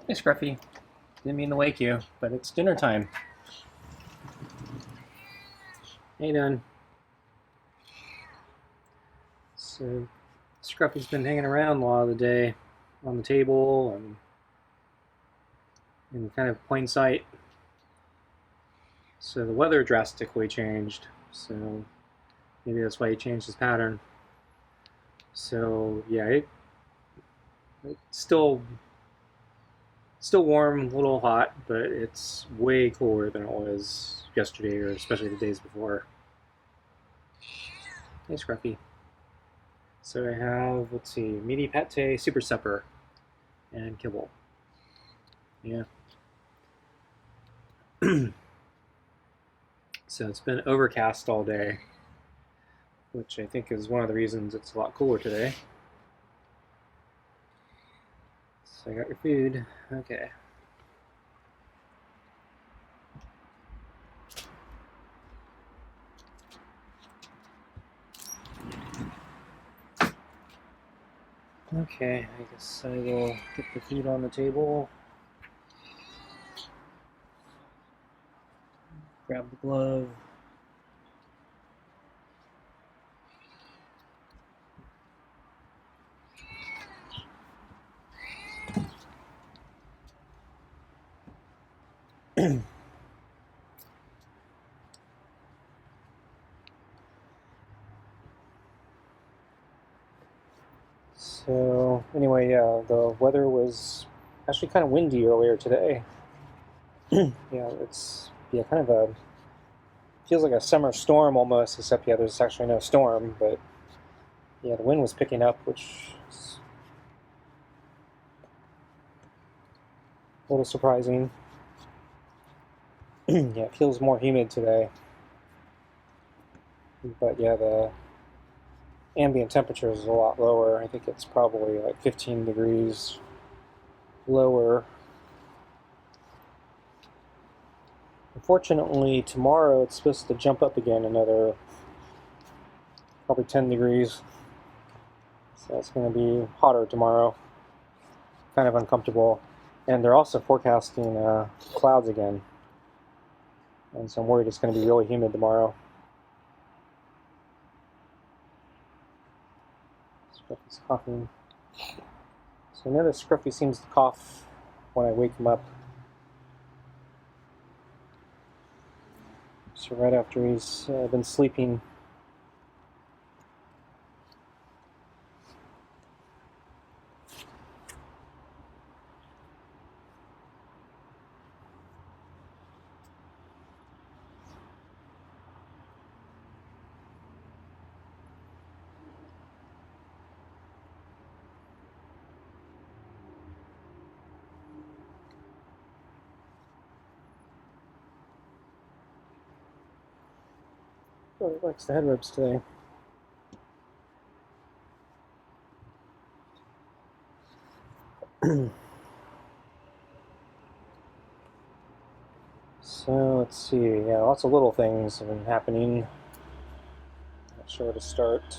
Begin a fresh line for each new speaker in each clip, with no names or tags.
Hey, Scruffy. Didn't mean to wake you, but it's dinner time. How you doing? So, Scruffy's been hanging around a lot of the day on the table and in kind of plain sight. So the weather drastically changed. So maybe that's why he changed his pattern. So yeah, it's still warm, a little hot, but it's way cooler than it was yesterday or especially the days before. Hey, Scruffy. So I have, let's see, meaty pate, super supper, and kibble. Yeah. So it's been overcast all day, which I think is one of the reasons it's a lot cooler today. So I got your food. Okay. Okay, I guess I will get the food on the table. Grab the glove. So anyway, yeah, the weather was actually kind of windy earlier today. Yeah, it's kind of a feels like a summer storm almost, except yeah, there's actually no storm, but yeah, the wind was picking up, which is a little surprising. Yeah, it feels more humid today, but yeah, the ambient temperature is a lot lower. I think it's probably like 15 degrees lower. Unfortunately, tomorrow it's supposed to jump up again another probably 10 degrees. So it's going to be hotter tomorrow. Kind of uncomfortable. And they're also forecasting clouds again. And so I'm worried it's going to be really humid tomorrow. Scruffy's coughing. So I notice Scruffy seems to cough when I wake him up. So right after he's been sleeping. Really likes the head rubs today. So let's see. Yeah, lots of little things have been happening. Not sure where to start.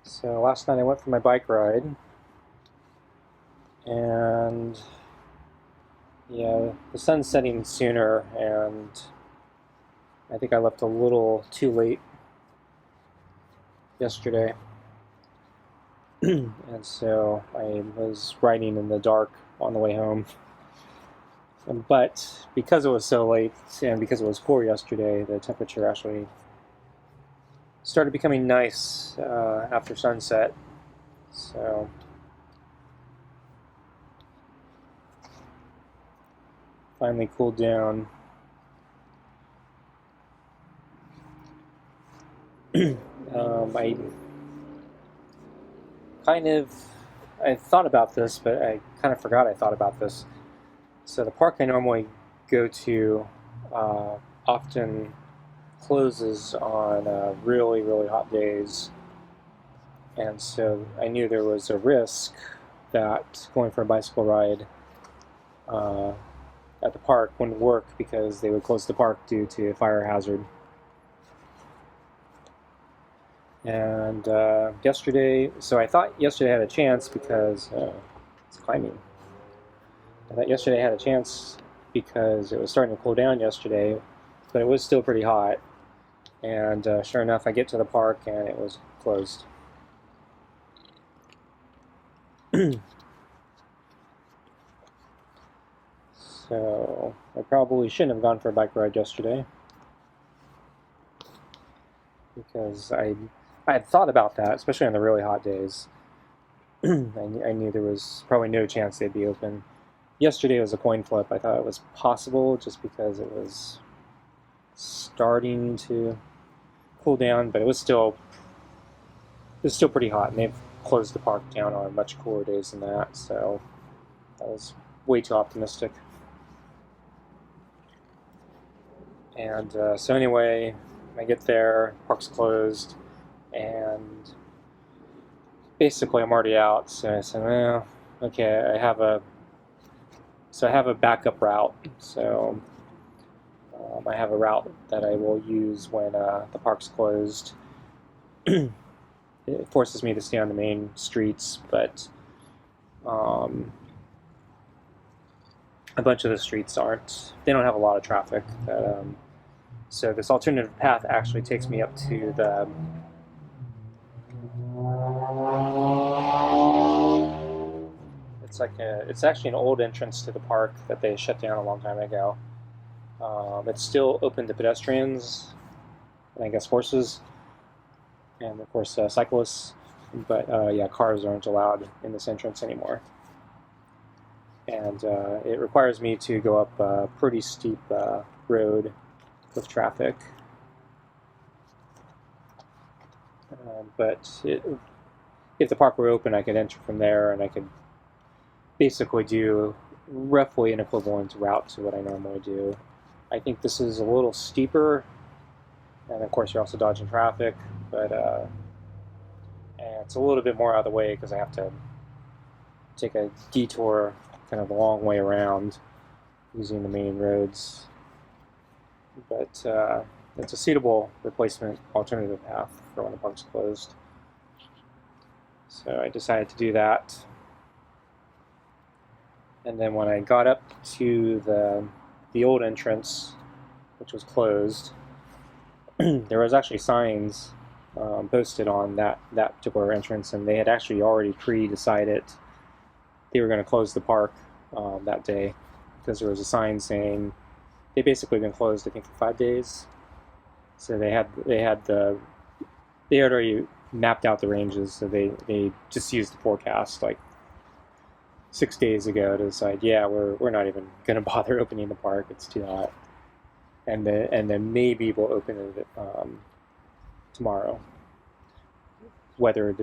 So last night I went for my bike ride, and yeah, the sun's setting sooner, and I think I left a little too late yesterday. And so I was riding in the dark on the way home. But because it was so late and because it was cool yesterday, the temperature actually started becoming nice after sunset. So finally cooled down. I kind of I thought about this, but I kind of forgot I thought about this. So the park I normally go to often closes on really, really hot days. And so I knew there was a risk that going for a bicycle ride uh, at the park wouldn't work because they would close the park due to a fire hazard. And yesterday, so I thought yesterday I had a chance because it's climbing. I thought yesterday I had a chance because it was starting to cool down yesterday, but it was still pretty hot. And sure enough, I get to the park and it was closed. So I probably shouldn't have gone for a bike ride yesterday because I had thought about that, especially on the really hot days. I knew there was probably no chance they'd be open. Yesterday was a coin flip. I thought it was possible just because it was starting to cool down, but it was still pretty hot, and they've closed the park down on much cooler days than that. So I was way too optimistic. And so anyway, I get there, park's closed, and basically I'm already out. So I said, well, okay, I have a backup route. So I have a route that I will use when the park's closed. It forces me to stay on the main streets, but a bunch of the streets they don't have a lot of traffic. So this alternative path actually takes me up to the it's actually an old entrance to the park that they shut down a long time ago. It's still open to pedestrians and I guess horses and of course cyclists, but yeah, cars aren't allowed in this entrance anymore. And it requires me to go up a pretty steep road with traffic. But if the park were open, I could enter from there, and I could basically do roughly an equivalent route to what I normally do. I think this is a little steeper, and of course you're also dodging traffic, but and it's a little bit more out of the way because I have to take a detour kind of a long way around using the main roads. But it's a suitable replacement alternative path for when the park's closed. So I decided to do that. And then when I got up to the old entrance, which was closed, there was actually signs posted on that particular entrance, and they had actually already pre-decided they were going to close the park that day because there was a sign saying they basically been closed, I think, for 5 days. So they had already mapped out the ranges, so they just used the forecast like 6 days ago to decide, yeah, we're not even going to bother opening the park. It's too hot, and then maybe we'll open it tomorrow, weather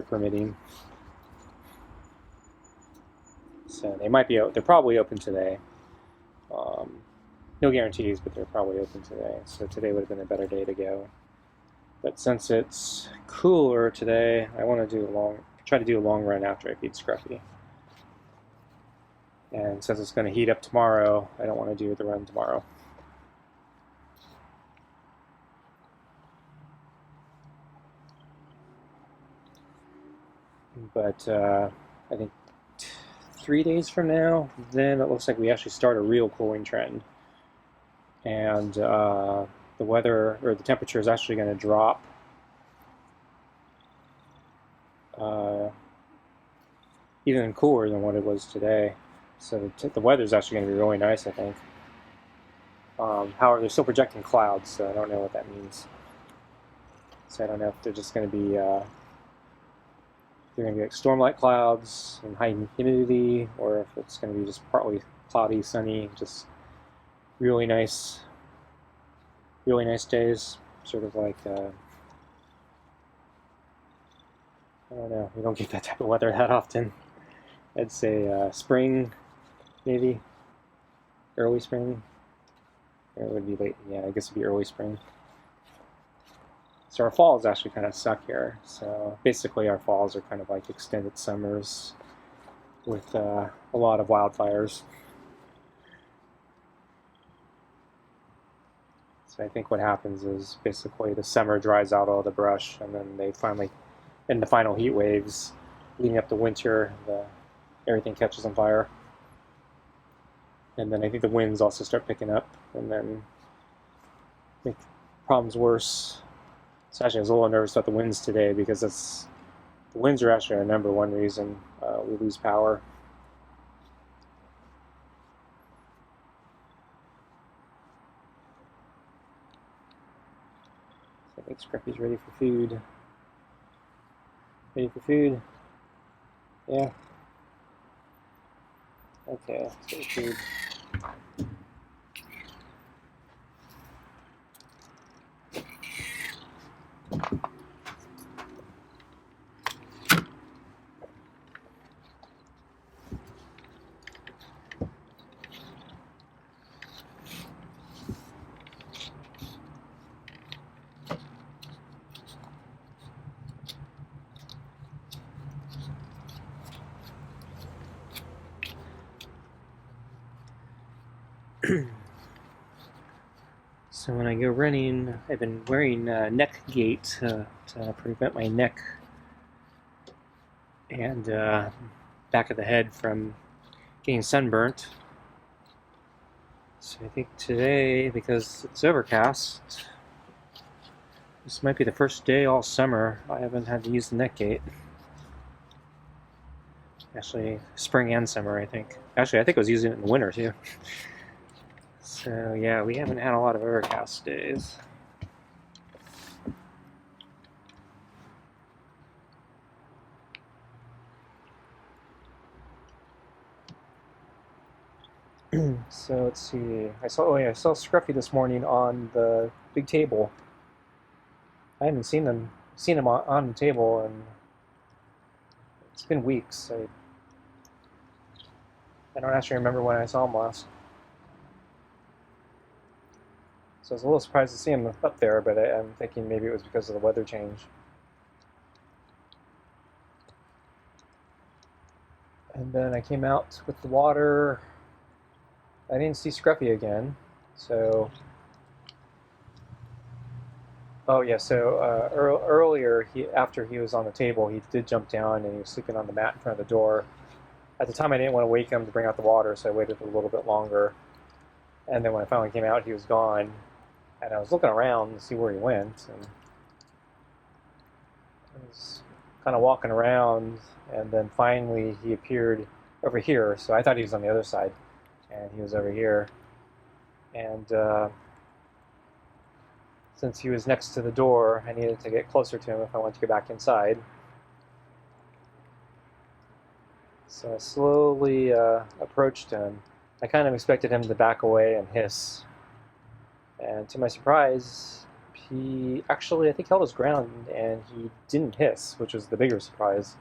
permitting. So they're probably open today. No guarantees, but they're probably open today. So today would have been a better day to go. But since it's cooler today, I want to try to do a long run after I feed Scruffy. And since it's going to heat up tomorrow, I don't want to do the run tomorrow. But I think 3 days from now, then it looks like we actually start a real cooling trend. And the weather, or the temperature, is actually going to drop even cooler than what it was today. So the weather is actually going to be really nice, I think. However, they're still projecting clouds, so I don't know what that means. So I don't know if they're just going to be like storm-like clouds and high humidity, or if it's going to be just partly cloudy, sunny, just really nice days. Sort of like I don't know. We don't get that type of weather that often. I'd say spring, maybe early spring. Or it would be late. Yeah, I guess it'd be early spring. So our falls actually kind of suck here. So basically our falls are kind of like extended summers with a lot of wildfires. So I think what happens is basically the summer dries out all the brush, and then they finally, in the final heat waves leading up to winter, everything catches on fire. And then I think the winds also start picking up, and then make problems worse. So actually, I was a little nervous about the winds today because the winds are actually our number one reason we lose power. So I think Scruffy's ready for food. Ready for food? Yeah. Okay, let's get food. So when I go running, I've been wearing neck gate to prevent my neck and back of the head from getting sunburnt. So I think today, because it's overcast, this might be the first day all summer I haven't had to use the neck gate. Actually, spring and summer, I think. Actually, I think I was using it in the winter too. So yeah, we haven't had a lot of overcast days. So let's see. I saw Scruffy this morning on the big table. I haven't seen him on the table, and it's been weeks. I don't actually remember when I saw him last. So I was a little surprised to see him up there, but I'm thinking maybe it was because of the weather change. And then I came out with the water. I didn't see Scruffy again, so... Oh yeah, so earlier, after he was on the table, he did jump down and he was sleeping on the mat in front of the door. At the time, I didn't want to wake him to bring out the water, so I waited a little bit longer. And then when I finally came out, he was gone. And I was looking around to see where he went, and I was kind of walking around, and then finally he appeared over here. So I thought he was on the other side, and he was over here. And since he was next to the door, I needed to get closer to him if I wanted to go back inside. So I slowly approached him. I kind of expected him to back away and hiss. And to my surprise, he actually, I think, held his ground, and he didn't hiss, which was the bigger surprise.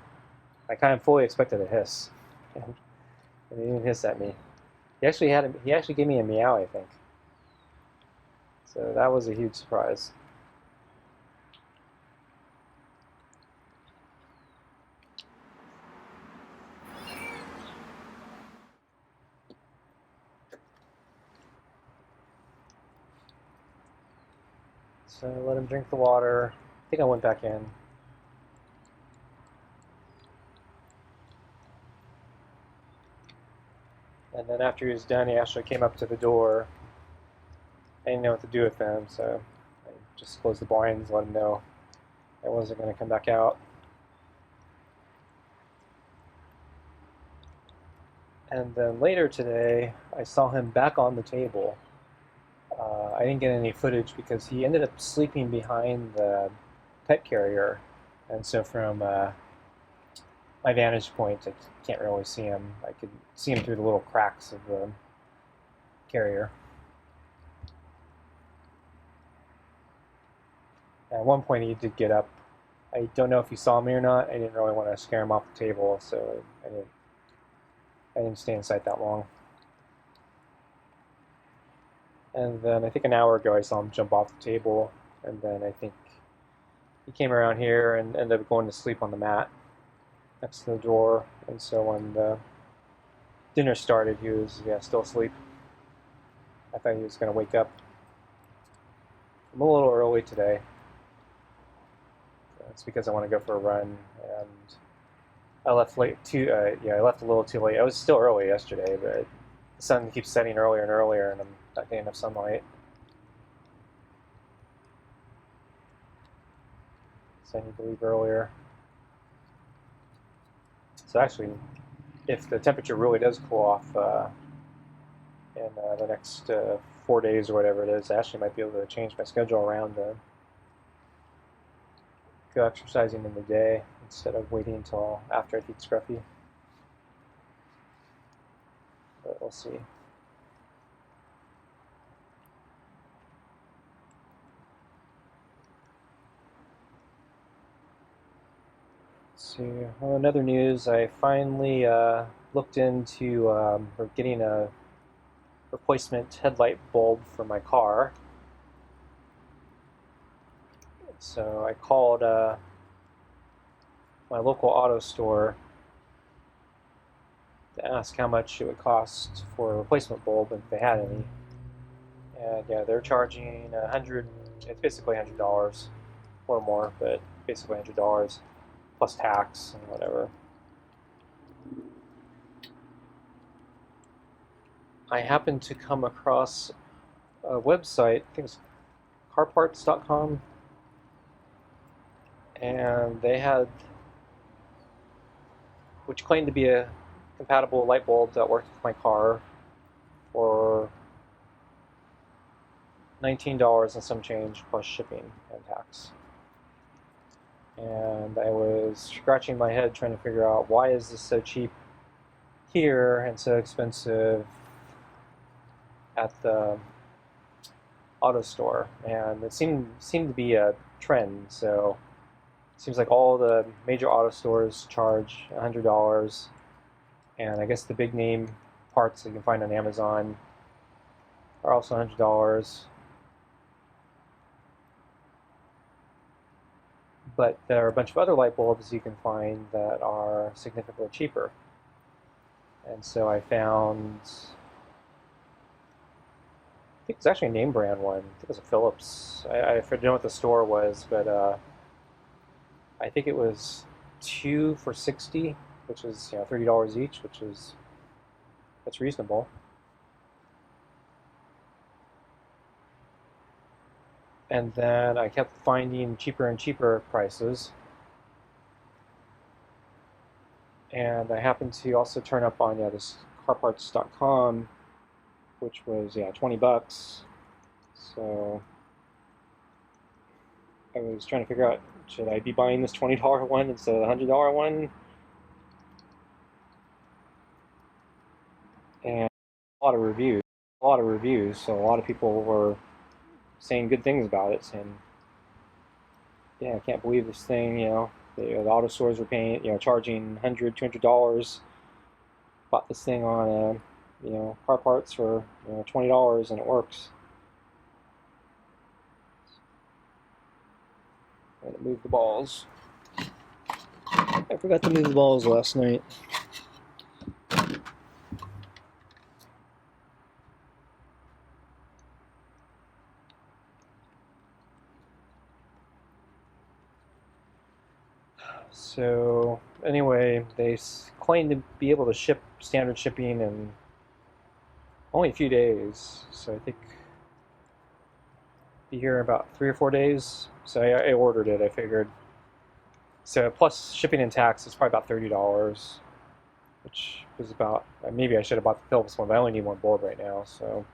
I kind of fully expected a hiss, and he didn't hiss at me. He actually gave me a meow, I think. So that was a huge surprise. So I let him drink the water. I think I went back in. And then after he was done, he actually came up to the door. I didn't know what to do with him, so I just closed the blinds, let him know I wasn't going to come back out. And then later today, I saw him back on the table. I didn't get any footage because he ended up sleeping behind the pet carrier, and so from my vantage point, I can't really see him. I could see him through the little cracks of the carrier. At one point, he did get up. I don't know if he saw me or not. I didn't really want to scare him off the table, so I didn't stay in sight that long. And then I think an hour ago I saw him jump off the table, and then I think he came around here and ended up going to sleep on the mat next to the door. And so when the dinner started, he was still asleep. I thought he was going to wake up. I'm a little early today. It's because I want to go for a run, and I left late too. Yeah, I left a little too late. I was still early yesterday, but the sun keeps setting earlier and earlier, and I'm not getting enough sunlight. So I need to leave earlier. So actually, if the temperature really does cool off in the next 4 days or whatever it is, I actually might be able to change my schedule around to go exercising in the day instead of waiting until after I feed Scruffy. But we'll see. Let's see. Well, another news, I finally looked into getting a replacement headlight bulb for my car. So I called my local auto store to ask how much it would cost for a replacement bulb if they had any. And yeah, they're charging $100. It's basically $100, a little more, but basically $100 plus tax and whatever. I happened to come across a website, I think it's carparts.com, and they had, which claimed to be a compatible light bulb that worked with my car for $19 and some change plus shipping and tax. And I was scratching my head trying to figure out why is this so cheap here and so expensive at the auto store. And it seemed to be a trend. So it seems like all the major auto stores charge $100, and I guess the big name parts that you can find on Amazon are also $100. But there are a bunch of other light bulbs you can find that are significantly cheaper. And so I found, I think it's actually a name brand one. I think it was a Philips. I don't know what the store was, but I think it was two for $60, which is $30 each, that's reasonable. And then I kept finding cheaper and cheaper prices. And I happened to also turn up on this carparts.com, which was $20. So I was trying to figure out, should I be buying this $20 one instead of the $100 one? And a lot of reviews, so a lot of people were saying good things about it, saying, yeah, I can't believe this thing, the auto stores were paying, charging $100, $200. Bought this thing on, car parts for $20 and it works. I'm gonna move the balls. I forgot to move the balls last night. So anyway, they claim to be able to ship standard shipping in only a few days. So I think be here in about 3 or 4 days. So I ordered it. I figured. So plus shipping and tax is probably about $30, which is about, maybe I should have bought the Philips one, but I only need one bulb right now. So,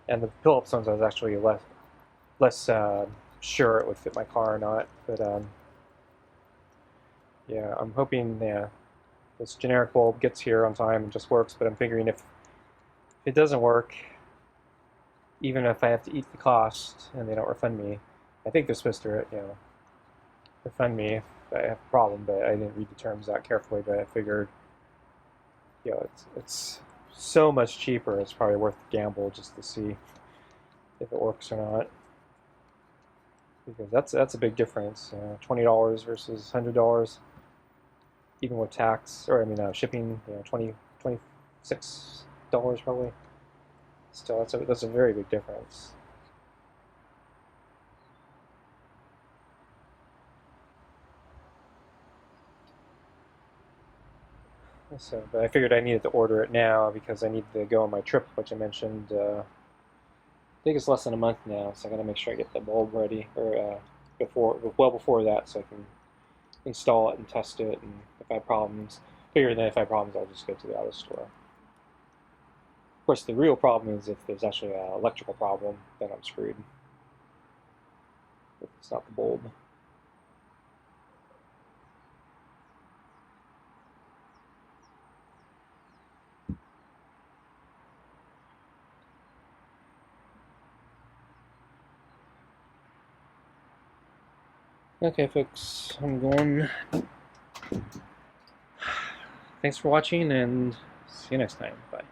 and the Philips ones I was actually less sure it would fit my car or not. But yeah, I'm hoping this generic bulb gets here on time and just works. But I'm figuring if it doesn't work, even if I have to eat the cost and they don't refund me, I think they're supposed to refund me if I have a problem. But I didn't read the terms that carefully. But I figured it's so much cheaper. It's probably worth the gamble just to see if it works or not. Because that's a big difference. $20 versus $100, even with tax, or shipping. $26 probably. Still, that's a very big difference. So, but I figured I needed to order it now because I need to go on my trip, which I mentioned. I think it's less than a month now, so I got to make sure I get the bulb ready, or well before that, so I can install it and test it. And if I have problems, figure that if I have problems, I'll just go to the auto store. Of course, the real problem is if there's actually an electrical problem, then I'm screwed. If it's not the bulb. Okay, folks, I'm going. Thanks for watching, and see you next time. Bye.